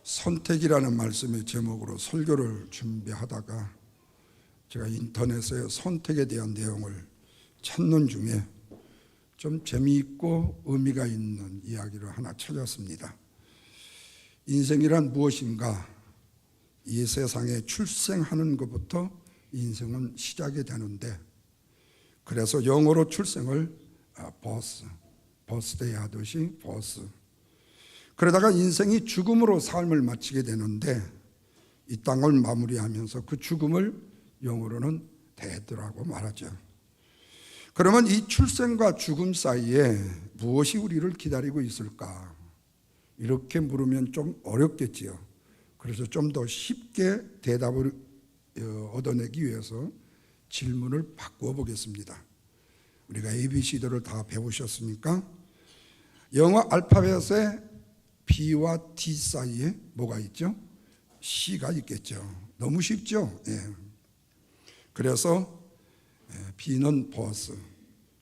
선택이라는 말씀의 제목으로 설교를 준비하다가 제가 인터넷에 선택에 대한 내용을 찾는 중에 좀 재미있고 의미가 있는 이야기를 하나 찾았습니다. 인생이란 무엇인가? 이 세상에 출생하는 것부터 인생은 시작이 되는데, 그래서 영어로 출생을 버스데이 하듯이 버스, 그러다가 인생이 죽음으로 삶을 마치게 되는데, 이 땅을 마무리하면서 그 죽음을 영어로는 데드라고 말하죠. 그러면 이 출생과 죽음 사이에 무엇이 우리를 기다리고 있을까? 이렇게 물으면 좀 어렵겠지요. 그래서 좀 더 쉽게 대답을 얻어내기 위해서 질문을 바꾸어 보겠습니다. 우리가 ABC들을 다 배우셨으니까 영어 알파벳에 B와 D 사이에 뭐가 있죠? C가 있겠죠. 너무 쉽죠? 예. 그래서 B는 버스,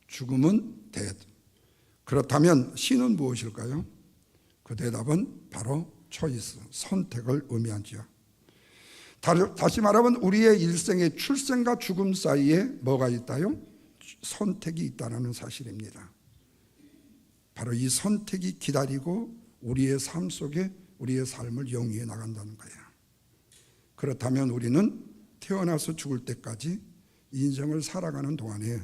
죽음은 데드. 그렇다면 C는 무엇일까요? 그 대답은 바로 초이스, 선택을 의미하죠. 다시 말하면 우리의 일생의 출생과 죽음 사이에 뭐가 있다요? 선택이 있다는 사실입니다. 바로 이 선택이 기다리고 우리의 삶 속에 우리의 삶을 영위해 나간다는 거예요. 그렇다면 우리는 태어나서 죽을 때까지 인생을 살아가는 동안에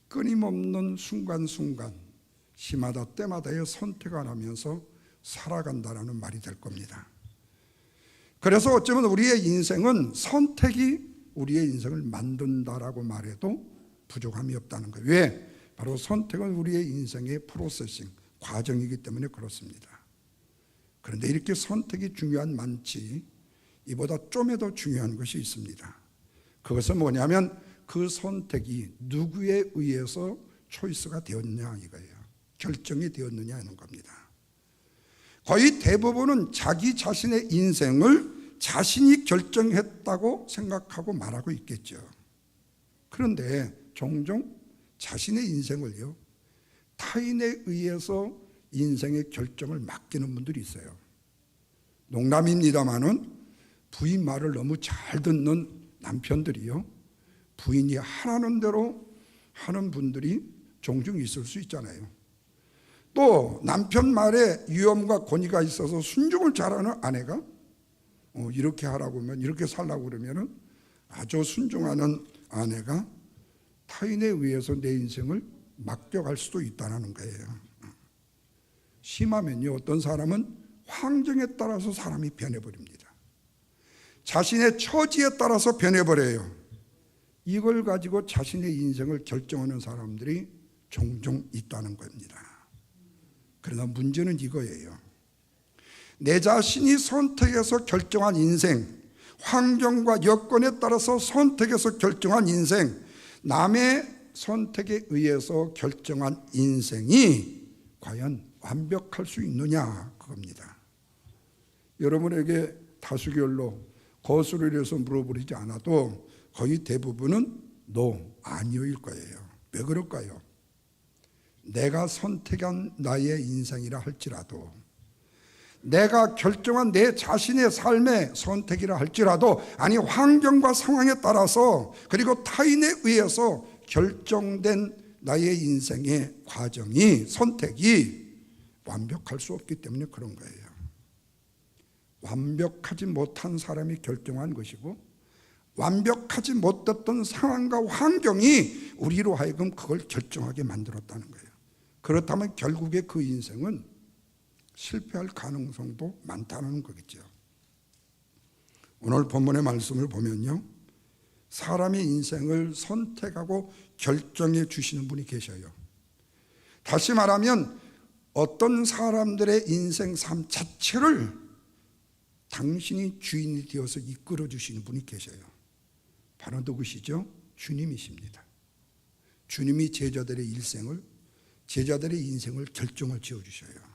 끊임없는 순간순간, 시마다 때마다의 선택을 하면서 살아간다는 말이 될 겁니다. 그래서 어쩌면 우리의 인생은 선택이 우리의 인생을 만든다라고 말해도 부족함이 없다는 거예요. 왜? 바로 선택은 우리의 인생의 프로세싱, 과정이기 때문에 그렇습니다. 그런데 이렇게 선택이 중요한 만치 이보다 좀에 더 중요한 것이 있습니다. 그것은 뭐냐면 그 선택이 누구에 의해서 초이스가 되었냐 이거예요. 결정이 되었느냐 하는 겁니다. 거의 대부분은 자기 자신의 인생을 자신이 결정했다고 생각하고 말하고 있겠죠. 그런데 종종 자신의 인생을요, 타인에 의해서 인생의 결정을 맡기는 분들이 있어요. 농담입니다마는 부인 말을 너무 잘 듣는 남편들이요, 부인이 하라는 대로 하는 분들이 종종 있을 수 있잖아요. 또 남편 말에 위엄과 권위가 있어서 순종을 잘하는 아내가 이렇게 하라고 하면, 이렇게 살라고 그러면 아주 순종하는 아내가 타인에 의해서 내 인생을 맡겨갈 수도 있다는 거예요. 심하면요, 어떤 사람은 환경에 따라서 사람이 변해버립니다. 자신의 처지에 따라서 변해버려요. 이걸 가지고 자신의 인생을 결정하는 사람들이 종종 있다는 겁니다. 그러나 문제는 이거예요. 내 자신이 선택해서 결정한 인생, 환경과 여건에 따라서 선택해서 결정한 인생, 남의 선택에 의해서 결정한 인생이 과연 완벽할 수 있느냐, 그겁니다. 여러분에게 다수결로 거수를 해서 물어보지 않아도 거의 대부분은 아니요일 거예요. 왜 그럴까요? 내가 선택한 나의 인생이라 할지라도, 내가 결정한 내 자신의 삶의 선택이라 할지라도, 아니 환경과 상황에 따라서 그리고 타인에 의해서 결정된 나의 인생의 과정이, 선택이 완벽할 수 없기 때문에 그런 거예요. 완벽하지 못한 사람이 결정한 것이고, 완벽하지 못했던 상황과 환경이 우리로 하여금 그걸 결정하게 만들었다는 거예요. 그렇다면 결국에 그 인생은 실패할 가능성도 많다는 거겠죠. 오늘 본문의 말씀을 보면요, 사람의 인생을 선택하고 결정해 주시는 분이 계셔요. 다시 말하면 어떤 사람들의 인생 삶 자체를 당신이 주인이 되어서 이끌어 주시는 분이 계셔요. 바로 누구시죠? 주님이십니다. 주님이 제자들의 일생을, 제자들의 인생을 결정을 지어주셔요.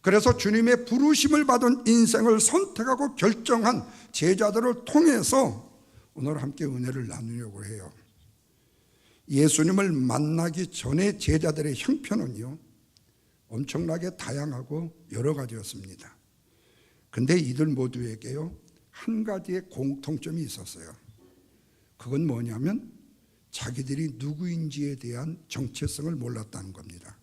그래서 주님의 부르심을 받은 인생을 선택하고 결정한 제자들을 통해서 오늘 함께 은혜를 나누려고 해요. 예수님을 만나기 전에 제자들의 형편은요, 엄청나게 다양하고 여러 가지였습니다. 근데 이들 모두에게요, 한 가지의 공통점이 있었어요. 그건 뭐냐면 자기들이 누구인지에 대한 정체성을 몰랐다는 겁니다.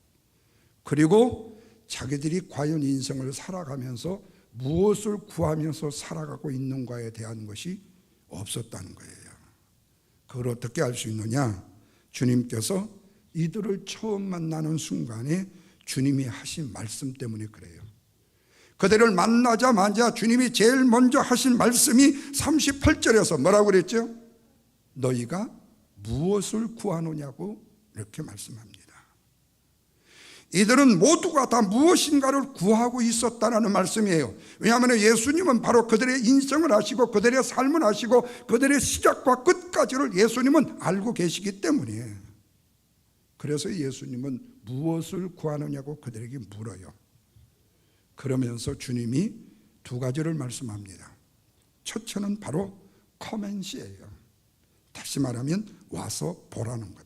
그리고 자기들이 과연 인생을 살아가면서 무엇을 구하면서 살아가고 있는가에 대한 것이 없었다는 거예요. 그걸 어떻게 알 수 있느냐? 주님께서 이들을 처음 만나는 순간에 주님이 하신 말씀 때문에 그래요. 그들을 만나자마자 주님이 제일 먼저 하신 말씀이 38절에서 뭐라고 그랬죠? 너희가 무엇을 구하느냐고 이렇게 말씀합니다. 이들은 모두가 다 무엇인가를 구하고 있었다는 말씀이에요. 왜냐하면 예수님은 바로 그들의 인생을 아시고 그들의 삶을 아시고 그들의 시작과 끝까지를 예수님은 알고 계시기 때문이에요. 그래서 예수님은 무엇을 구하느냐고 그들에게 물어요. 그러면서 주님이 두 가지를 말씀합니다. 첫째는 바로 커맨시예요. 다시 말하면 와서 보라는 겁니다.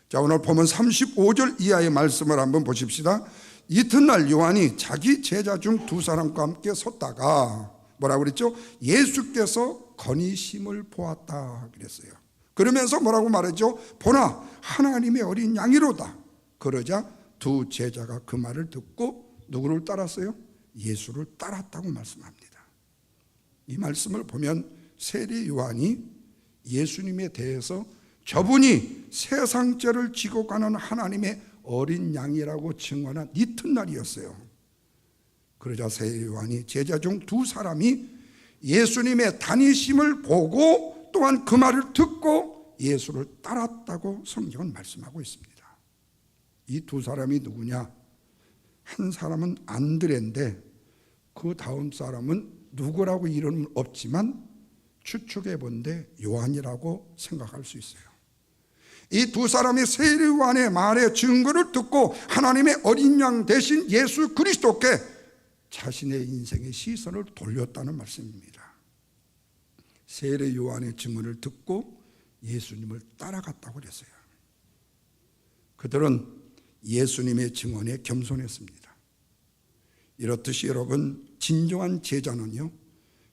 자, 오늘 보면 35절 이하의 말씀을 한번 보십시다. 이튿날 요한이 자기 제자 중 두 사람과 함께 섰다가 뭐라고 그랬죠? 예수께서 건의심을 보았다 그랬어요. 그러면서 뭐라고 말했죠? 보라, 하나님의 어린 양이로다. 그러자 두 제자가 그 말을 듣고 누구를 따랐어요? 예수를 따랐다고 말씀합니다. 이 말씀을 보면 세례 요한이 예수님에 대해서 저분이 세상 죄를 지고 가는 하나님의 어린 양이라고 증언한 이튿날이었어요. 그러자 세례 요한이 제자 중 두 사람이 예수님의 다니심을 보고 또한 그 말을 듣고 예수를 따랐다고 성경은 말씀하고 있습니다. 이 두 사람이 누구냐? 한 사람은 안드레인데 그 다음 사람은 누구라고 이름은 없지만 추측해 본데 요한이라고 생각할 수 있어요. 이 두 사람이 세례 요한의 말의 증거를 듣고 하나님의 어린 양 대신 예수 그리스도께 자신의 인생의 시선을 돌렸다는 말씀입니다. 세례 요한의 증언을 듣고 예수님을 따라갔다고 그랬어요. 그들은 예수님의 증언에 겸손했습니다. 이렇듯이 여러분, 진정한 제자는요,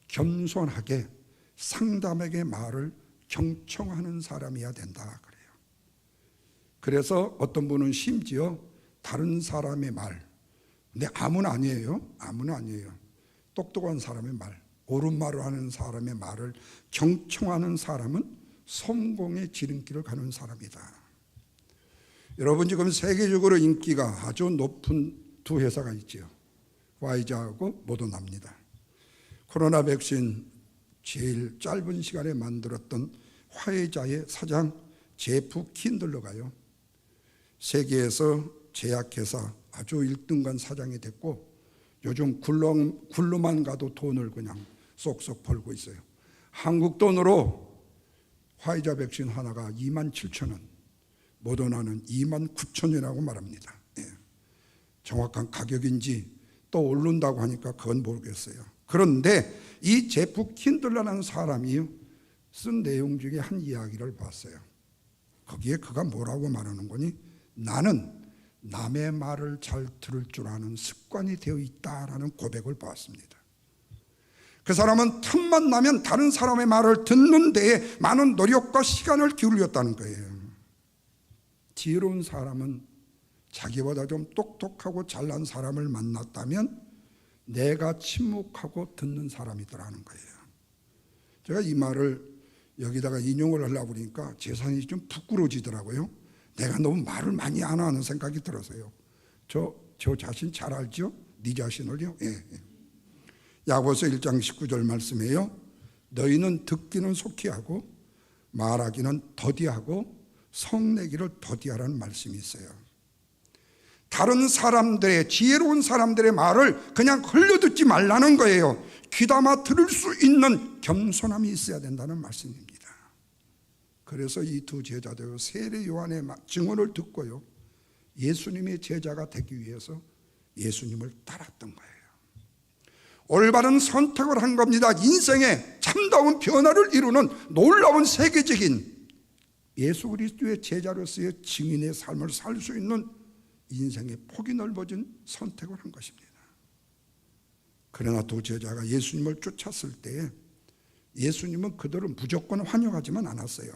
겸손하게 상담에게 말을 경청하는 사람이어야 된다 그래요. 그래서 어떤 분은 심지어 다른 사람의 말, 근데 아무나 아니에요. 아무나 아니에요. 똑똑한 사람의 말, 옳은 말을 하는 사람의 말을 경청하는 사람은 성공의 지름길을 가는 사람이다. 여러분, 지금 세계적으로 인기가 아주 높은 두 회사가 있죠. 화이자하고 모더나입니다. 코로나 백신 제일 짧은 시간에 만들었던 화이자의 사장 제프 킨들러가요, 세계에서 제약회사 아주 1등간 사장이 됐고 요즘 굴러만 가도 돈을 그냥 쏙쏙 벌고 있어요. 한국 돈으로 화이자 백신 하나가 27,000원, 모더나는 29,000원이라고 말합니다. 예. 정확한 가격인지 또 오른다고 하니까 그건 모르겠어요. 그런데 이 제프 킨들러라는 사람이 쓴 내용 중에 한 이야기를 봤어요. 거기에 그가 뭐라고 말하는 거니? 나는 남의 말을 잘 들을 줄 아는 습관이 되어 있다라는 고백을 보았습니다. 그 사람은 틈만 나면 다른 사람의 말을 듣는 데에 많은 노력과 시간을 기울였다는 거예요. 지혜로운 사람은 자기보다 좀 똑똑하고 잘난 사람을 만났다면 내가 침묵하고 듣는 사람이더라는 거예요. 제가 이 말을 여기다가 인용을 하려고 그러니까 제 자신이 좀 부끄러워지더라고요. 내가 너무 말을 많이 안 하는 생각이 들어서요. 저 자신 잘 알죠? 네 자신을요? 예. 야고보서 1장 19절 말씀이에요. 너희는 듣기는 속히 하고 말하기는 더디하고 성내기를 더디하라는 말씀이 있어요. 다른 사람들의, 지혜로운 사람들의 말을 그냥 흘려듣지 말라는 거예요. 귀담아 들을 수 있는 겸손함이 있어야 된다는 말씀입니다. 그래서 이 두 제자들 세례 요한의 증언을 듣고요, 예수님의 제자가 되기 위해서 예수님을 따랐던 거예요. 올바른 선택을 한 겁니다. 인생의 참다운 변화를 이루는 놀라운 세계적인 예수 그리스도의 제자로서의 증인의 삶을 살 수 있는 인생의 폭이 넓어진 선택을 한 것입니다. 그러나 두 제자가 예수님을 쫓았을 때 예수님은 그들을 무조건 환영하지만 않았어요.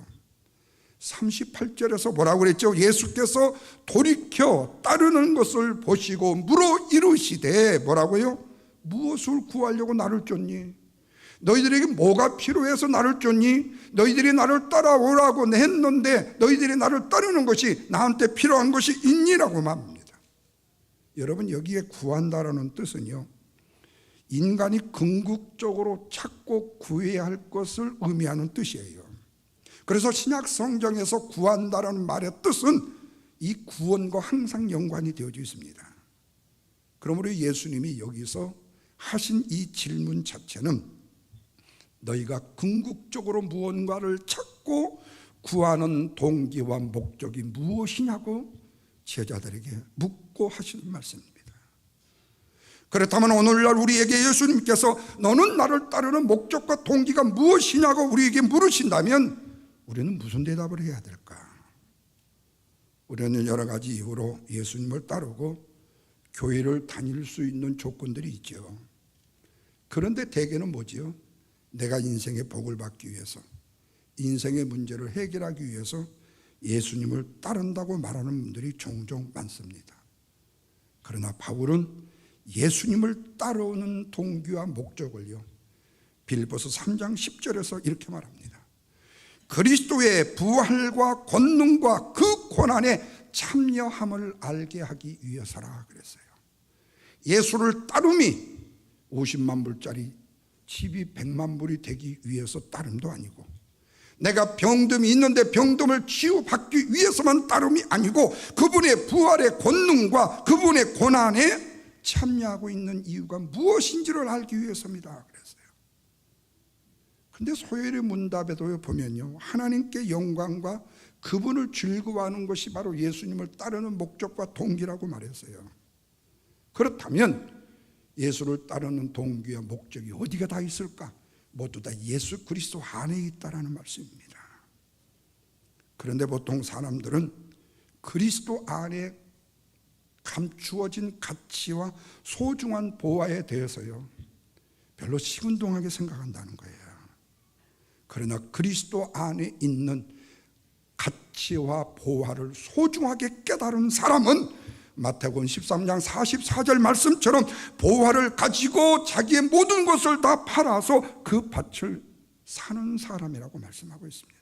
38절에서 뭐라고 그랬죠? 예수께서 돌이켜 따르는 것을 보시고 물어 이르시되 뭐라고요? 무엇을 구하려고 나를 쫓니? 너희들에게 뭐가 필요해서 나를 쫓니? 너희들이 나를 따라오라고 했는데 너희들이 나를 따르는 것이 나한테 필요한 것이 있니라고 말합니다. 여러분, 여기에 구한다라는 뜻은요, 인간이 궁극적으로 찾고 구해야 할 것을 의미하는 뜻이에요. 그래서 신약 성경에서 구한다라는 말의 뜻은 이 구원과 항상 연관이 되어져 있습니다. 그러므로 예수님이 여기서 하신 이 질문 자체는 너희가 궁극적으로 무언가를 찾고 구하는 동기와 목적이 무엇이냐고 제자들에게 묻고 하시는 말씀입니다. 그렇다면 오늘날 우리에게 예수님께서 너는 나를 따르는 목적과 동기가 무엇이냐고 우리에게 물으신다면 우리는 무슨 대답을 해야 될까? 우리는 여러 가지 이유로 예수님을 따르고 교회를 다닐 수 있는 조건들이 있죠. 그런데 대개는 뭐지요? 내가 인생의 복을 받기 위해서, 인생의 문제를 해결하기 위해서 예수님을 따른다고 말하는 분들이 종종 많습니다. 그러나 바울은 예수님을 따르는 동기와 목적을요, 빌립보서 3장 10절에서 이렇게 말합니다. 그리스도의 부활과 권능과 그 고난에 참여함을 알게 하기 위해서라 그랬어요. 예수를 따름이 50만 불짜리 집이 100만 불이 되기 위해서 따름도 아니고, 내가 병듦이 있는데 병듦을 치유받기 위해서만 따름이 아니고, 그분의 부활의 권능과 그분의 고난에 참여하고 있는 이유가 무엇인지를 알기 위해서입니다 그랬어요. 근데 소열의 문답에도 보면요, 하나님께 영광과 그분을 즐거워하는 것이 바로 예수님을 따르는 목적과 동기라고 말했어요. 그렇다면 예수를 따르는 동기와 목적이 어디가 다 있을까? 모두 다 예수 그리스도 안에 있다라는 말씀입니다. 그런데 보통 사람들은 그리스도 안에 감추어진 가치와 소중한 보화에 대해서요, 별로 시큰둥하게 생각한다는 거예요. 그러나 그리스도 안에 있는 가치와 보화를 소중하게 깨달은 사람은 마태복음 13장 44절 말씀처럼 보화를 가지고 자기의 모든 것을 다 팔아서 그 밭을 사는 사람이라고 말씀하고 있습니다.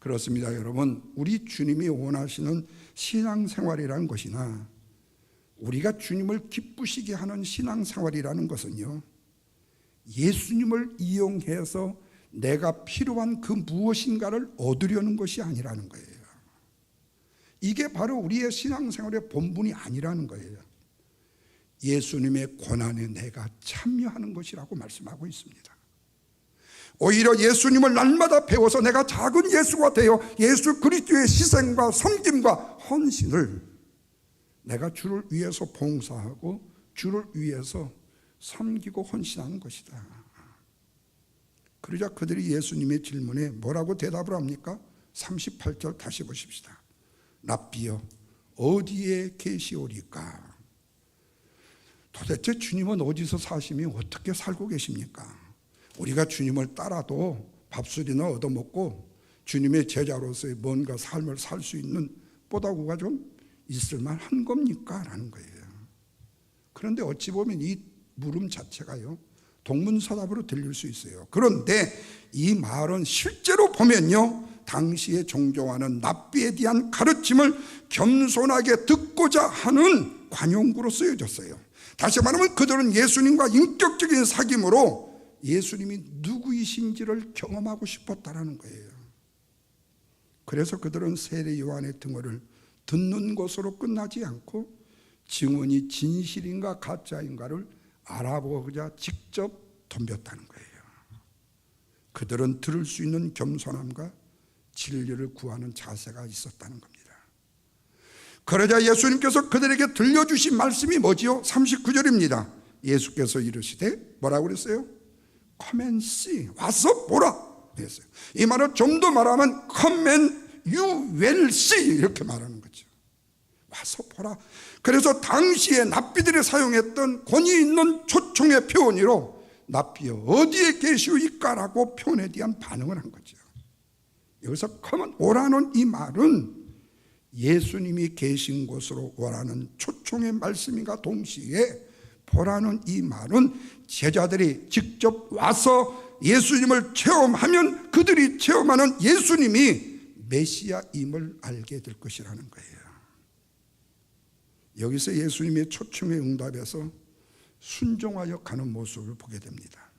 그렇습니다, 여러분. 우리 주님이 원하시는 신앙생활이라는 것이나 우리가 주님을 기쁘시게 하는 신앙생활이라는 것은요, 예수님을 이용해서 내가 필요한 그 무엇인가를 얻으려는 것이 아니라는 거예요. 이게 바로 우리의 신앙생활의 본분이 아니라는 거예요. 예수님의 고난에 내가 참여하는 것이라고 말씀하고 있습니다. 오히려 예수님을 날마다 배워서 내가 작은 예수가 되어 예수 그리스도의 희생과 섬김과 헌신을 내가 주를 위해서 봉사하고 주를 위해서 섬기고 헌신하는 것이다. 그러자 그들이 예수님의 질문에 뭐라고 대답을 합니까? 38절 다시 보십시다. 랍비여, 어디에 계시오리까? 도대체 주님은 어디서 사시며 어떻게 살고 계십니까? 우리가 주님을 따라도 밥술이나 얻어먹고 주님의 제자로서의 뭔가 삶을 살 수 있는 뽀다구가 좀 있을 만한 겁니까? 라는 거예요. 그런데 어찌 보면 이 물음 자체가요, 동문서답으로 들릴 수 있어요. 그런데 이 말은 실제로 보면요, 당시에 종교와는 랍비에 대한 가르침을 겸손하게 듣고자 하는 관용구로 쓰여졌어요. 다시 말하면 그들은 예수님과 인격적인 사귐으로 예수님이 누구이신지를 경험하고 싶었다는 거예요. 그래서 그들은 세례 요한의 등호를 듣는 것으로 끝나지 않고 증언이 진실인가 가짜인가를 알아보고자 직접 덤볐다는 거예요. 그들은 들을 수 있는 겸손함과 진리를 구하는 자세가 있었다는 겁니다. 그러자 예수님께서 그들에게 들려주신 말씀이 뭐지요? 39절입니다. 예수께서 이르시되 뭐라고 그랬어요? Come and see, 와서 보라 그랬어요. 이 말을 좀 더 말하면 Come and you will see 이렇게 말하는 거죠. 와서 보라. 그래서 당시에 납비들이 사용했던 권위 있는 초청의 표현으로 납비여 어디에 계시오이까라고 표현에 대한 반응을 한 거죠. 여기서 come 오라는 이 말은 예수님이 계신 곳으로 오라는 초청의 말씀인가 동시에 보라는 이 말은 제자들이 직접 와서 예수님을 체험하면 그들이 체험하는 예수님이 메시아임을 알게 될 것이라는 거예요. 여기서 예수님의 초청의 응답에서 순종하여 가는 모습을 보게 됩니다.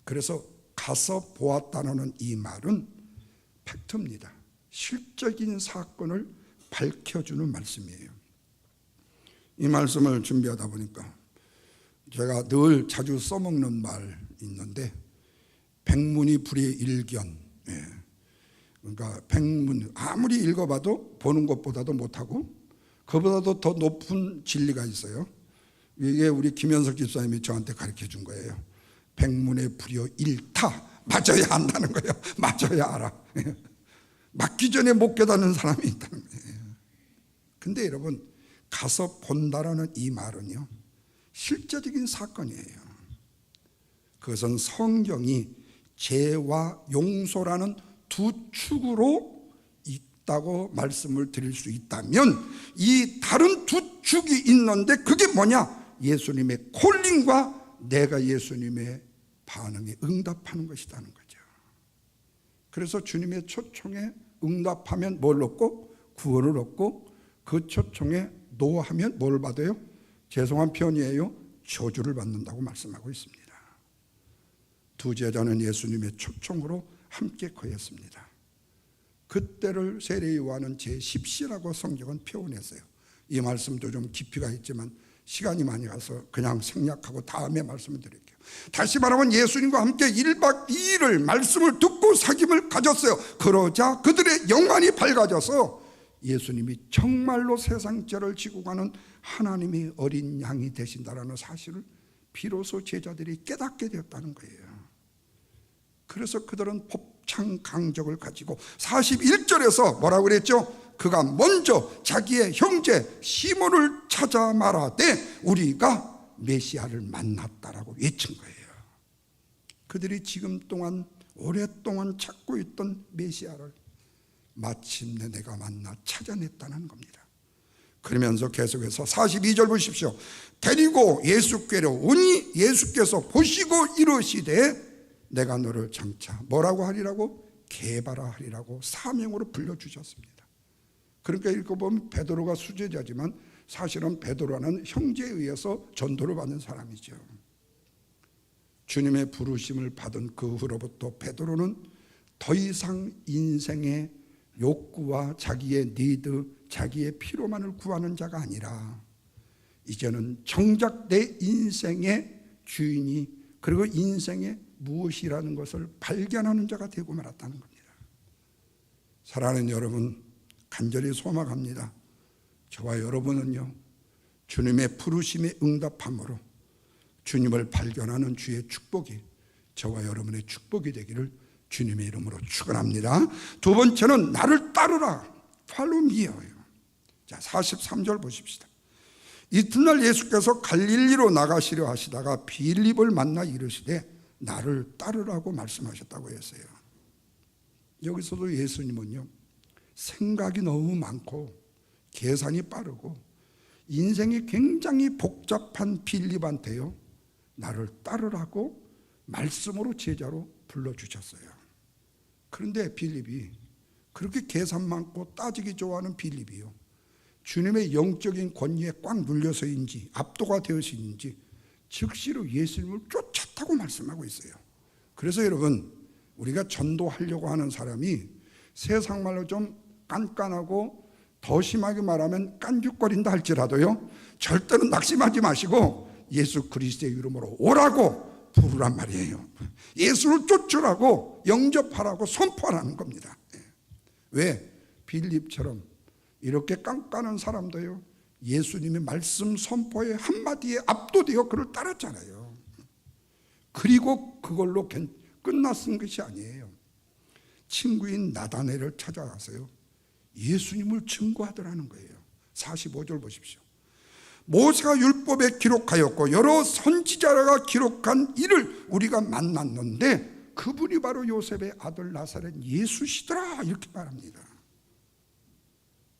그래서 가서 보았다는 이 말은 팩트입니다. 실적인 사건을 밝혀주는 말씀이에요. 이 말씀을 준비하다 보니까 제가 늘 자주 써먹는 말 있는데 백문이 불여일견. 그러니까 백문 아무리 읽어봐도 보는 것보다도 못하고 그보다도 더 높은 진리가 있어요. 이게 우리 김현석 집사님이 저한테 가르쳐 준 거예요. 백문에 불여일타. 맞아야 한다는 거예요. 맞아야 알아. 맞기 전에 못 깨닫는 사람이 있다는 거예요. 근데 여러분 가서 본다라는 이 말은요 실제적인 사건이에요. 그것은 성경이 죄와 용서라는 두 축으로 있다고 말씀을 드릴 수 있다면 이 다른 두 축이 있는데 그게 뭐냐? 예수님의 콜링과 내가 예수님의 반응에 응답하는 것이라는 거죠. 그래서 주님의 초청에 응답하면 뭘 얻고? 구원을 얻고 그 초청에 노하면 뭘 받아요? 죄송한 표현이에요. 저주를 받는다고 말씀하고 있습니다. 두 제자는 예수님의 초청으로 함께 거했습니다. 그때를 세례요한은 제10시라고 성경은 표현했어요. 이 말씀도 좀 깊이가 있지만 시간이 많이 가서 그냥 생략하고 다음에 말씀을 드릴게요. 다시 말하면 예수님과 함께 1박 2일을 말씀을 듣고 사귐을 가졌어요. 그러자 그들의 영안이 밝아져서 예수님이 정말로 세상 죄를 지고 가는 하나님의 어린 양이 되신다라는 사실을 비로소 제자들이 깨닫게 되었다는 거예요. 그래서 그들은 법창 강적을 가지고 41절에서 뭐라고 그랬죠? 그가 먼저 자기의 형제 시몬을 찾아 말하되 우리가 메시아를 만났다라고 외친 거예요. 그들이 지금 동안 오랫동안 찾고 있던 메시아를 마침내 내가 만나 찾아냈다는 겁니다. 그러면서 계속해서 42절 보십시오. 데리고 예수께로 오니 예수께서 보시고 이르시되 내가 너를 장차 뭐라고 하리라고? 게바라 하리라고 사명으로 불러주셨습니다. 그러니까 읽어보면 베드로가 수제자지만 사실은 베드로는 형제에 의해서 전도를 받는 사람이죠. 주님의 부르심을 받은 그 후로부터 베드로는 더 이상 인생의 욕구와 자기의 니드, 자기의 필요만을 구하는 자가 아니라 이제는 정작 내 인생의 주인이 그리고 인생의 무엇이라는 것을 발견하는 자가 되고 말았다는 겁니다. 사랑하는 여러분, 간절히 소망합니다. 저와 여러분은요 주님의 부르심에 응답함으로 주님을 발견하는 주의 축복이 저와 여러분의 축복이 되기를 주님의 이름으로 축원합니다. 두 번째는 나를 따르라. Follow me예요. 자, 43절 보십시다. 이튿날 예수께서 갈릴리로 나가시려 하시다가 빌립을 만나 이르시되 나를 따르라고 말씀하셨다고 했어요. 여기서도 예수님은요 생각이 너무 많고 계산이 빠르고 인생이 굉장히 복잡한 빌립한테요 나를 따르라고 말씀으로 제자로 불러주셨어요. 그런데 빌립이 그렇게 계산 많고 따지기 좋아하는 빌립이요 주님의 영적인 권위에 꽉 눌려서인지 압도가 되어서인지 즉시로 예수님을 쫓았다고 말씀하고 있어요. 그래서 여러분 우리가 전도하려고 하는 사람이 세상 말로 좀 깐깐하고 더 심하게 말하면 깐죽거린다 할지라도요 절대로 낙심하지 마시고 예수 그리스도의 이름으로 오라고 부르란 말이에요. 예수를 쫓으라고 영접하라고 선포하라는 겁니다. 왜? 빌립처럼 이렇게 깐깐한 사람도요 예수님의 말씀 선포의 한마디에 압도되어 그를 따랐잖아요. 그리고 그걸로 끝났은 것이 아니에요. 친구인 나다네를 찾아가서요 예수님을 증거하더라는 거예요. 45절 보십시오. 모세가 율법에 기록하였고 여러 선지자가 기록한 이를 우리가 만났는데 그분이 바로 요셉의 아들 나사렛 예수시더라, 이렇게 말합니다.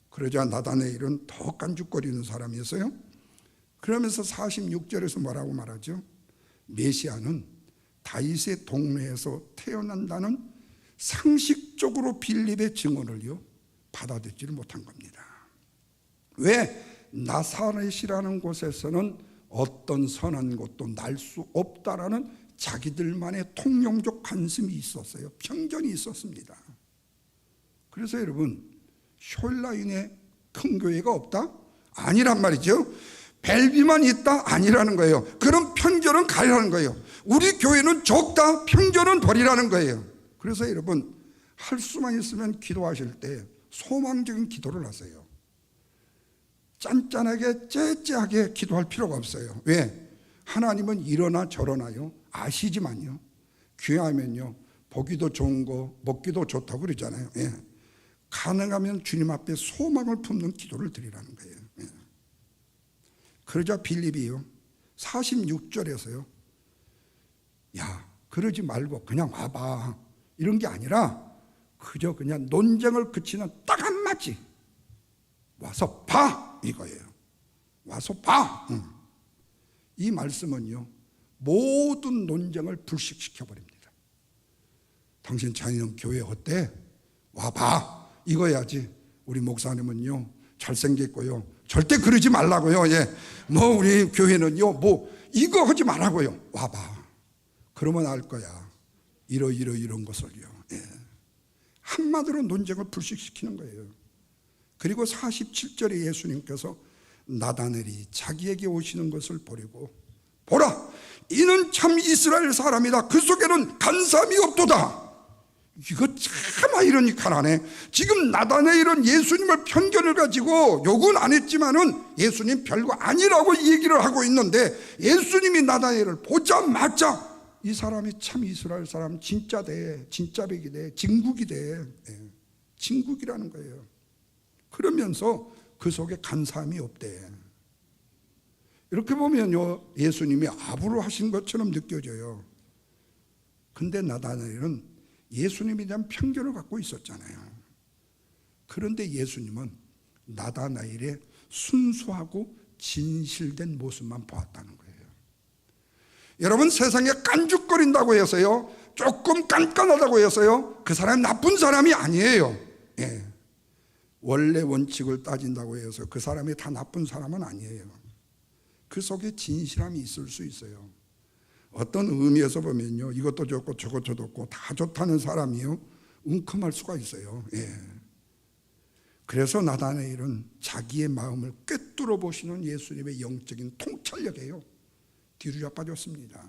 그러자 나다나엘은 더 깐죽거리는 사람이었어요. 그러면서 46절에서 뭐라고 말하죠? 메시아는 다윗의 동네에서 태어난다는 상식적으로 빌립의 증언을요 받아들이지를 못한 겁니다. 왜? 나사렛이라는 곳에서는 어떤 선한 것도 날 수 없다라는 자기들만의 통용적 관심이 있었어요. 편견이 있었습니다. 그래서 여러분, 숄라인에 큰 교회가 없다? 아니란 말이죠. 벨비만 있다? 아니라는 거예요. 그런 편견은 가리라는 거예요. 우리 교회는 적다? 편견은 버리라는 거예요. 그래서 여러분, 할 수만 있으면 기도하실 때 소망적인 기도를 하세요. 짠짠하게 째째하게 기도할 필요가 없어요. 왜? 하나님은 이러나 저러나요 아시지만요, 귀하면요 보기도 좋은 거 먹기도 좋다고 그러잖아요. 예. 가능하면 주님 앞에 소망을 품는 기도를 드리라는 거예요. 예. 그러자 빌립이요 46절에서요 야 그러지 말고 그냥 와봐, 이런 게 아니라 그저 그냥 논쟁을 그치는 딱 한마디, 와서 봐, 이거예요. 와서 봐. 이 말씀은요 모든 논쟁을 불식시켜 버립니다. 당신 자녀는 교회 어때? 와봐, 이거야지. 우리 목사님은요 잘생겼고요 절대 그러지 말라고요. 예. 뭐 우리 교회는요 뭐 이거 하지 말라고요. 와봐. 그러면 알 거야. 이런 것을요. 예. 한마디로 논쟁을 불식시키는 거예요. 그리고 47절에 예수님께서 나다넬이 자기에게 오시는 것을 보리고 보라, 이는 참 이스라엘 사람이다. 그 속에는 간사함이 없도다. 이거 참 아이러니컬하네. 지금 나다넬은 예수님을 편견을 가지고 욕은 안 했지만은 예수님 별거 아니라고 얘기를 하고 있는데 예수님이 나다넬을 보자마자 이 사람이 참 이스라엘 사람 진짜 돼, 진짜 백이 돼, 진국이 돼. 진국이라는 거예요. 그러면서 그 속에 간사함이 없대. 이렇게 보면요 예수님이 아부를 하신 것처럼 느껴져요. 근데 나다나엘은 예수님에 대한 편견을 갖고 있었잖아요. 그런데 예수님은 나다나엘의 순수하고 진실된 모습만 보았다는 거예요. 여러분, 세상에 깐죽거린다고 해서요 조금 깐깐하다고 해서요 그 사람이 나쁜 사람이 아니에요. 예. 원래 원칙을 따진다고 해서 그 사람이 다 나쁜 사람은 아니에요. 그 속에 진실함이 있을 수 있어요. 어떤 의미에서 보면요 이것도 좋고 저것도 좋고 다 좋다는 사람이요 웅큼할 수가 있어요. 예. 그래서 나다나엘은 자기의 마음을 꿰뚫어 보시는 예수님의 영적인 통찰력이에요. 뒤로 자빠졌습니다.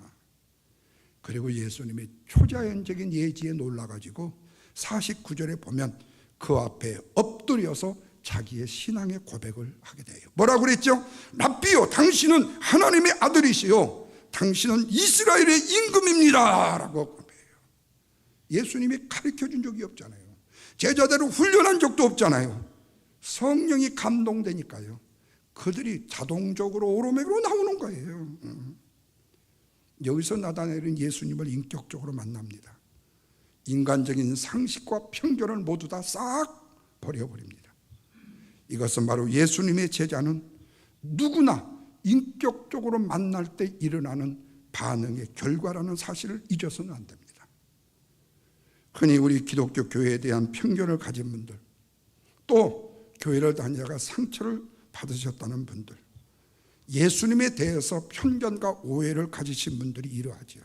그리고 예수님의 초자연적인 예지에 놀라가지고 49절에 보면 그 앞에 엎드려서 자기의 신앙의 고백을 하게 돼요. 뭐라고 그랬죠? 랍비요, 당신은 하나님의 아들이시요 당신은 이스라엘의 임금입니다 라고 고백해요. 예수님이 가르쳐준 적이 없잖아요. 제자대로 훈련한 적도 없잖아요. 성령이 감동되니까요 그들이 자동적으로 오로맥으로 나오는 거예요. 여기서 나다나엘은 예수님을 인격적으로 만납니다. 인간적인 상식과 편견을 모두 다 싹 버려버립니다. 이것은 바로 예수님의 제자는 누구나 인격적으로 만날 때 일어나는 반응의 결과라는 사실을 잊어서는 안 됩니다. 흔히 우리 기독교 교회에 대한 편견을 가진 분들, 또 교회를 다니다가 상처를 받으셨다는 분들, 예수님에 대해서 편견과 오해를 가지신 분들이 이러하죠.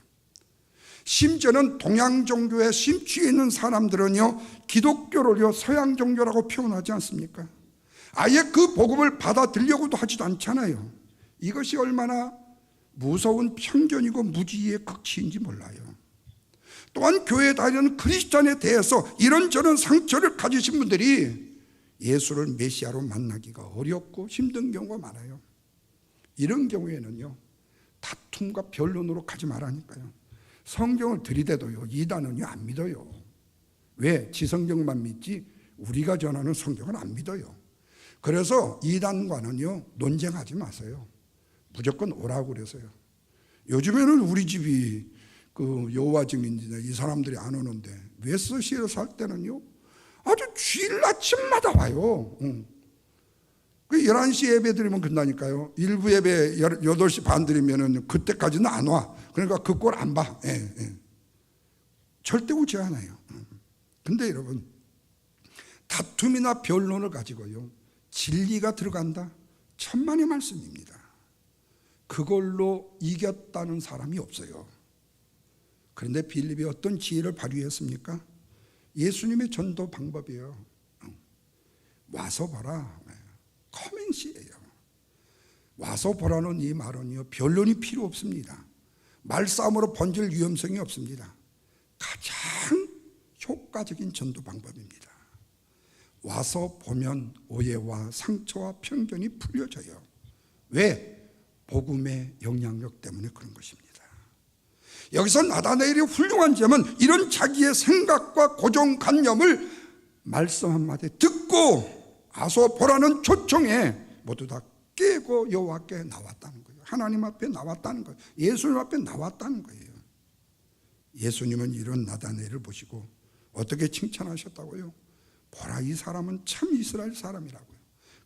심지어는 동양 종교에 심취해 있는 사람들은요 기독교를요 서양 종교라고 표현하지 않습니까? 아예 그 복음을 받아들려고도 하지도 않잖아요. 이것이 얼마나 무서운 편견이고 무지의 극치인지 몰라요. 또한 교회에 다니는 크리스찬에 대해서 이런저런 상처를 가지신 분들이 예수를 메시아로 만나기가 어렵고 힘든 경우가 많아요. 이런 경우에는요 다툼과 변론으로 가지 말라니까요. 성경을 들이대도요 이단은요 안 믿어요. 왜? 지성경만 믿지 우리가 전하는 성경은 안 믿어요. 그래서 이단과는요 논쟁하지 마세요. 무조건 오라고 그래서요. 요즘에는 우리 집이 그 여호와 증인인데 이 사람들이 안 오는데 웨스시에 살 때는요 아주 주일 아침마다 와요. 그 11시 예배 드리면 끝나니까요. 일부 예배 8시 반 드리면은 그때까지는 안 와. 그러니까 그 꼴 안 봐. 절대 오지 않아요. 근데 여러분, 다툼이나 변론을 가지고요 진리가 들어간다? 천만의 말씀입니다. 그걸로 이겼다는 사람이 없어요. 그런데 빌립이 어떤 지혜를 발휘했습니까? 예수님의 전도 방법이에요. 와서 보라. 커맨시예요. 와서 보라는 이 말은요 변론이 필요 없습니다. 말싸움으로 번질 위험성이 없습니다. 가장 효과적인 전도 방법입니다. 와서 보면 오해와 상처와 편견이 풀려져요. 왜? 복음의 영향력 때문에 그런 것입니다. 여기서 나다나엘이 훌륭한 점은 이런 자기의 생각과 고정관념을 말씀 한마디 듣고 와서 보라는 초청에 모두 다 깨고 여호와께 나왔다는 거예요. 하나님 앞에 나왔다는 거예요. 예수님 앞에 나왔다는 거예요. 예수님은 이런 나다나엘을 보시고 어떻게 칭찬하셨다고요? 보라, 이 사람은 참 이스라엘 사람이라고요.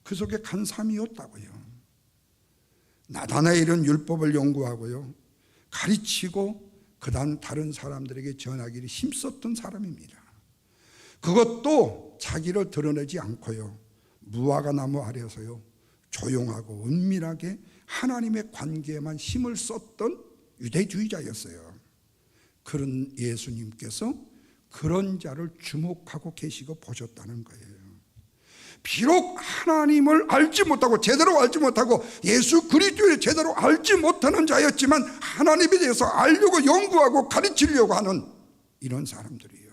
그 속에 간삼이었다고요. 나다나엘은 율법을 연구하고요 가르치고 그다음 다른 사람들에게 전하기를 힘썼던 사람입니다. 그것도 자기를 드러내지 않고요 무화과 나무 아래서요 조용하고 은밀하게 하나님의 관계에만 힘을 썼던 유대주의자였어요. 그런 예수님께서 그런 자를 주목하고 계시고 보셨다는 거예요. 비록 하나님을 알지 못하고 제대로 알지 못하고 예수 그리스도를 제대로 알지 못하는 자였지만 하나님에 대해서 알려고 연구하고 가르치려고 하는 이런 사람들이에요.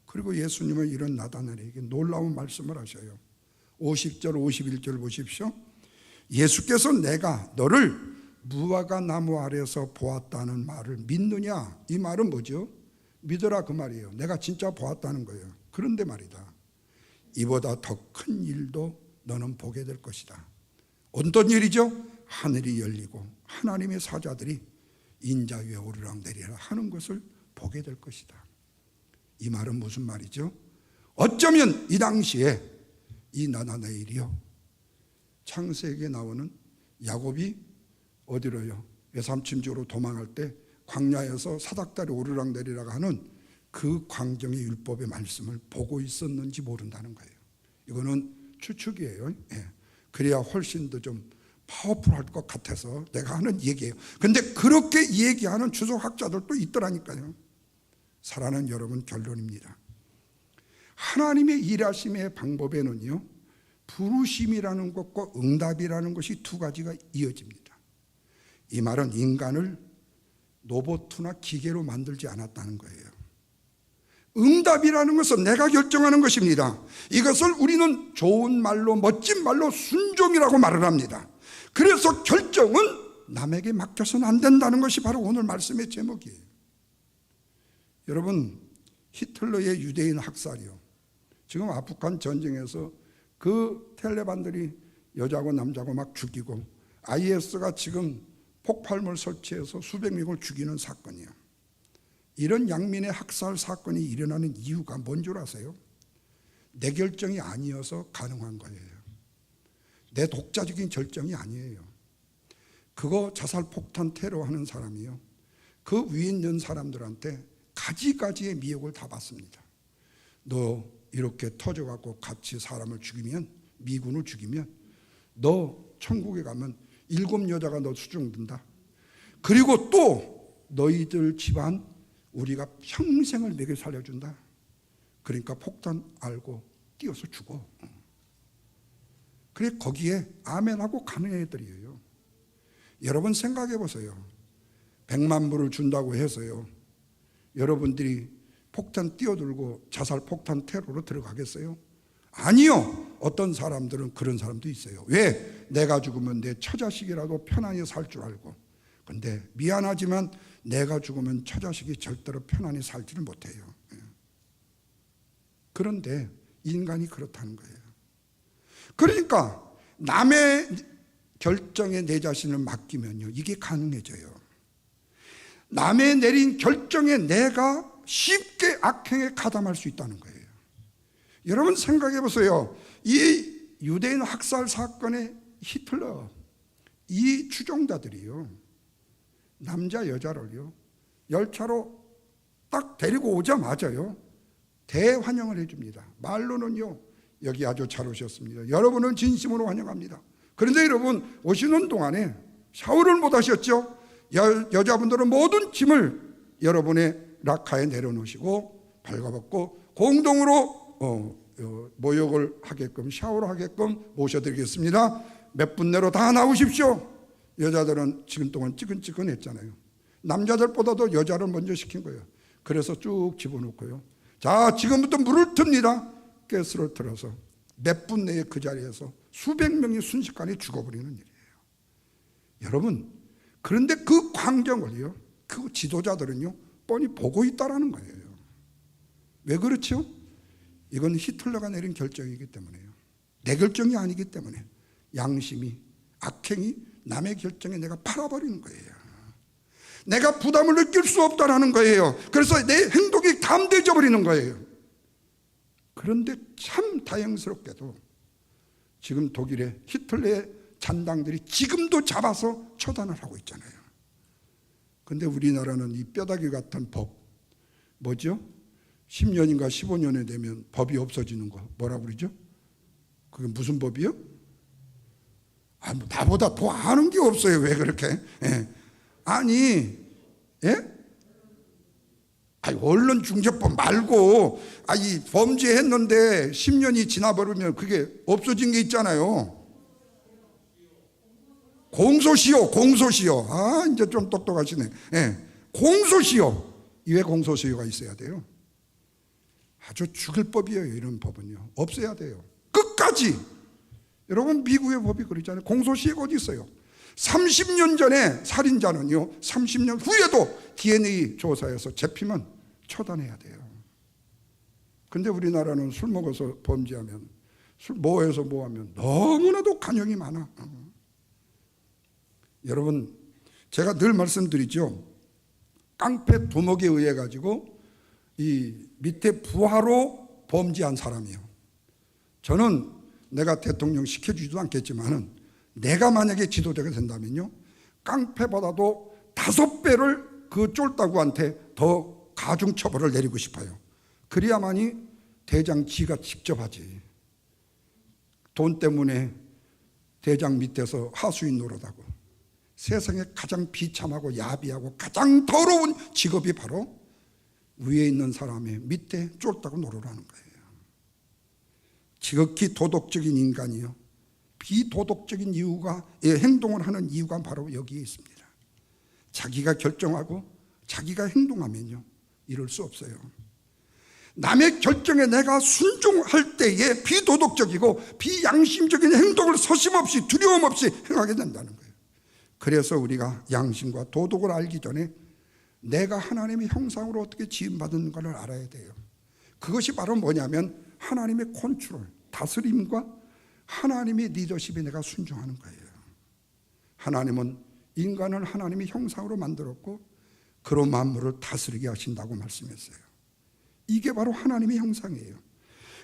그리고 예수님은 이런 나다나엘에게 놀라운 말씀을 하셔요. 50절 51절 보십시오. 예수께서 내가 너를 무화과 나무 아래에서 보았다는 말을 믿느냐? 이 말은 뭐죠? 믿어라 그 말이에요. 내가 진짜 보았다는 거예요. 그런데 말이다, 이보다 더 큰 일도 너는 보게 될 것이다. 어떤 일이죠? 하늘이 열리고 하나님의 사자들이 인자 위에 오르락내리락 하는 것을 보게 될 것이다. 이 말은 무슨 말이죠? 어쩌면 이 당시에 이 나다나엘이요 창세기에 나오는 야곱이 어디로요? 외삼촌집으로 도망할 때 광야에서 사닥다리 오르락내리락 하는 그 광경의 율법의 말씀을 보고 있었는지 모른다는 거예요. 이거는 추측이에요. 그래야 훨씬 더 좀 파워풀할 것 같아서 내가 하는 얘기예요. 근데 그렇게 얘기하는 추적학자들도 있더라니까요. 사랑하는 여러분, 결론입니다. 하나님의 일하심의 방법에는요 부르심이라는 것과 응답이라는 것이 두 가지가 이어집니다. 이 말은 인간을 로봇이나 기계로 만들지 않았다는 거예요. 응답이라는 것은 내가 결정하는 것입니다. 이것을 우리는 좋은 말로 멋진 말로 순종이라고 말을 합니다. 그래서 결정은 남에게 맡겨서는 안 된다는 것이 바로 오늘 말씀의 제목이에요. 여러분, 히틀러의 유대인 학살이요 지금 아프간 전쟁에서 그 텔레반들이 여자고 남자고 막 죽이고 IS가 지금 폭발물 설치해서 수백 명을 죽이는 사건이에요. 이런 양민의 학살 사건이 일어나는 이유가 뭔 줄 아세요? 내 결정이 아니어서 가능한 거예요. 내 독자적인 결정이 아니에요. 그거 자살폭탄 테러하는 사람이요 그 위에 있는 사람들한테 가지가지의 미혹을 다 받습니다. 너 이렇게 터져갖고 같이 사람을 죽이면, 미군을 죽이면 너 천국에 가면 7 여자가 너 수중든다. 그리고 또 너희들 집안 우리가 평생을 먹여 살려준다. 그러니까 폭탄 알고 뛰어서 죽어. 그래 거기에 아멘하고 가는 애들이에요. 여러분 생각해 보세요. 100만 불을 준다고 해서요 여러분들이 폭탄 뛰어들고 자살 폭탄 테러로 들어가겠어요? 아니요. 어떤 사람들은 그런 사람도 있어요. 왜? 내가 죽으면 내 처자식이라도 편안히 살 줄 알고. 근데 미안하지만 내가 죽으면 처자식이 절대로 편안히 살지를 못해요. 그런데 인간이 그렇다는 거예요. 그러니까 남의 결정에 내 자신을 맡기면요, 이게 가능해져요. 남의 내린 결정에 내가 쉽게 악행에 가담할 수 있다는 거예요. 여러분 생각해 보세요. 이 유대인 학살 사건의 히틀러, 이 추종자들이요, 남자 여자를요 열차로 딱 데리고 오자마자요 대환영을 해줍니다. 말로는요, 여기 아주 잘 오셨습니다, 여러분을 진심으로 환영합니다. 그런데 여러분 오시는 동안에 샤워를 못 하셨죠? 여자분들은 모든 짐을 여러분의 락카에 내려놓으시고 발가벗고 공동으로 모욕을 하게끔, 샤워를 하게끔 모셔드리겠습니다. 몇 분 내로 다 나오십시오. 여자들은 지금 동안 찌근찌근했잖아요. 남자들보다도 여자를 먼저 시킨 거예요. 그래서 쭉 집어넣고요, 자 지금부터 물을 틉니다. 가스를 틀어서 몇 분 내에 그 자리에서 수백 명이 순식간에 죽어버리는 일이에요. 여러분, 그런데 그 광경을요, 그 지도자들은요 뻔히 보고 있다라는 거예요. 왜 그렇죠? 이건 히틀러가 내린 결정이기 때문에요. 내 결정이 아니기 때문에 양심이, 악행이 남의 결정에 내가 팔아버리는 거예요. 내가 부담을 느낄 수 없다라는 거예요. 그래서 내 행동이 감대져 버리는 거예요. 그런데 참 다행스럽게도 지금 독일의 히틀러의 잔당들이 지금도 잡아서 처단을 하고 있잖아요. 그런데 우리나라는 이 뼈다귀 같은 법, 뭐죠? 10년인가 15년에 되면 법이 없어지는 거 뭐라 그러죠? 그게 무슨 법이요? 뭐 나보다 더 아는 게 없어요. 왜 그렇게? 예. 아니, 예? 언론중재법 말고, 이 범죄했는데 10년이 지나버리면 그게 없어진 게 있잖아요. 공소시효. 이제 좀 똑똑하시네. 예. 공소시효. 왜 공소시효가 있어야 돼요? 아주 죽일 법이에요. 이런 법은요. 없애야 돼요. 끝까지. 여러분, 미국의 법이 그러잖아요. 공소시효가 어디 있어요? 30년 전에 살인자는요 30년 후에도 DNA 조사해서 잡히면 처단해야 돼요. 근데 우리나라는 술 먹어서 범죄하면, 술 뭐해서 뭐하면 너무나도 간형이 많아. 여러분, 제가 늘 말씀드리죠. 깡패 두목에 의해 가지고 이 밑에 부하로 범죄한 사람이요, 저는 내가 대통령 시켜주지도 않겠지만은 내가 만약에 지도자가 된다면요 깡패보다도 5배를 그 쫄따구한테 더 가중 처벌을 내리고 싶어요. 그래야만이 대장 지가 직접 하지. 돈 때문에 대장 밑에서 하수인 노릇하고, 세상에 가장 비참하고 야비하고 가장 더러운 직업이 바로 위에 있는 사람의 밑에 쫄따구 노릇하는 거예요. 지극히 도덕적인 인간이요, 비도덕적인 이유가, 행동을 하는 이유가 바로 여기에 있습니다. 자기가 결정하고 자기가 행동하면요 이럴 수 없어요. 남의 결정에 내가 순종할 때에 비도덕적이고 비양심적인 행동을 서슴없이 두려움 없이 행하게 된다는 거예요. 그래서 우리가 양심과 도덕을 알기 전에 내가 하나님의 형상으로 어떻게 지음받은가를 알아야 돼요. 그것이 바로 뭐냐면 하나님의 컨트롤, 다스림과 하나님의 리더십에 내가 순종하는 거예요. 하나님은 인간을 하나님의 형상으로 만들었고 그로 만물을 다스리게 하신다고 말씀했어요. 이게 바로 하나님의 형상이에요.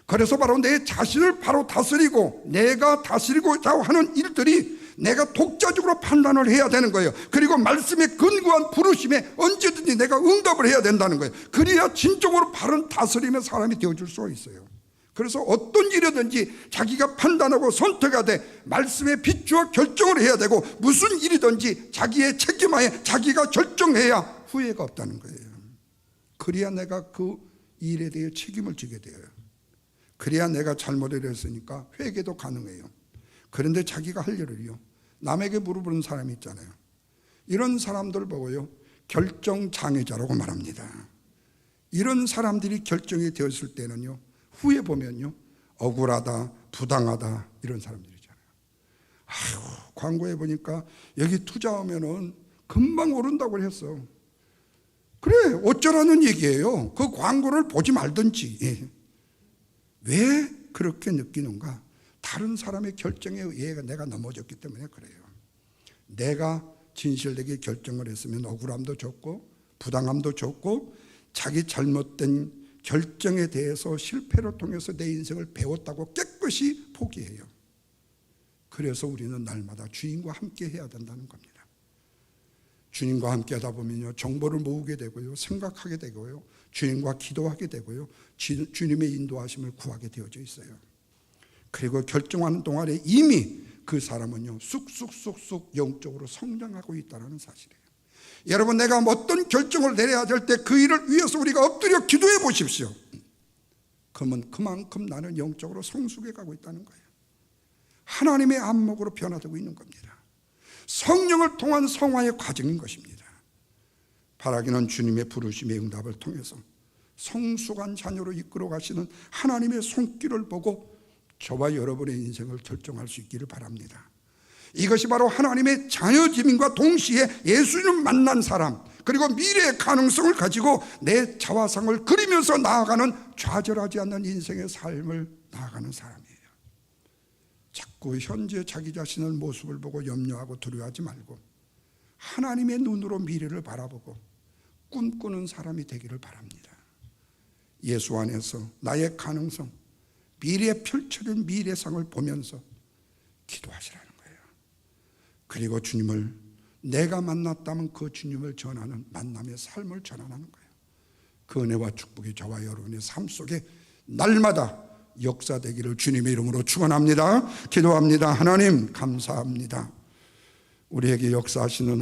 그래서 바로 내 자신을 바로 다스리고 내가 다스리고자 하는 일들이 내가 독자적으로 판단을 해야 되는 거예요. 그리고 말씀에 근거한 부르심에 언제든지 내가 응답을 해야 된다는 거예요. 그래야 진정으로 바른 다스림의 사람이 되어줄 수가 있어요. 그래서 어떤 일이든지 자기가 판단하고 선택하되 말씀에 비추어 결정을 해야 되고, 무슨 일이든지 자기의 책임하에 자기가 결정해야 후회가 없다는 거예요. 그래야 내가 그 일에 대해 책임을 지게 돼요. 그래야 내가 잘못을 했으니까 회개도 가능해요. 그런데 자기가 할 일을요 남에게 물어보는 사람이 있잖아요. 이런 사람들 보고요 결정장애자라고 말합니다. 이런 사람들이 결정이 되었을 때는요 후에 보면요 억울하다, 부당하다, 이런 사람들이잖아요. 아유, 광고에 보니까 여기 투자하면은 금방 오른다고 했어. 그래, 어쩌라는 얘기예요. 그 광고를 보지 말든지. 왜 그렇게 느끼는가? 다른 사람의 결정에 의해 내가 넘어졌기 때문에 그래요. 내가 진실되게 결정을 했으면 억울함도 적고 부당함도 적고 자기 잘못된 결정에 대해서 실패를 통해서 내 인생을 배웠다고 깨끗이 포기해요. 그래서 우리는 날마다 주님과 함께 해야 된다는 겁니다. 주님과 함께 하다 보면요, 정보를 모으게 되고요, 생각하게 되고요, 주님과 기도하게 되고요, 주님의 인도하심을 구하게 되어져 있어요. 그리고 결정하는 동안에 이미 그 사람은요, 쑥쑥쑥쑥 영적으로 성장하고 있다는 사실이에요. 여러분, 내가 어떤 결정을 내려야 될 때 그 일을 위해서 우리가 엎드려 기도해 보십시오. 그러면 그만큼 나는 영적으로 성숙해 가고 있다는 거예요. 하나님의 안목으로 변화되고 있는 겁니다. 성령을 통한 성화의 과정인 것입니다. 바라기는 주님의 부르심의 응답을 통해서 성숙한 자녀로 이끌어 가시는 하나님의 손길을 보고 저와 여러분의 인생을 결정할 수 있기를 바랍니다. 이것이 바로 하나님의 자녀됨과 동시에 예수님을 만난 사람, 그리고 미래의 가능성을 가지고 내 자화상을 그리면서 나아가는 좌절하지 않는 인생의 삶을 나아가는 사람이에요. 자꾸 현재 자기 자신의 모습을 보고 염려하고 두려워하지 말고 하나님의 눈으로 미래를 바라보고 꿈꾸는 사람이 되기를 바랍니다. 예수 안에서 나의 가능성, 미래에 펼쳐진 미래상을 보면서 기도하시라는 거예요. 그리고 주님을 내가 만났다면 그 주님을 전하는 만남의 삶을 전하는 거예요. 그 은혜와 축복이 저와 여러분의 삶 속에 날마다 역사되기를 주님의 이름으로 축원합니다. 기도합니다. 하나님 감사합니다. 우리에게 역사하시는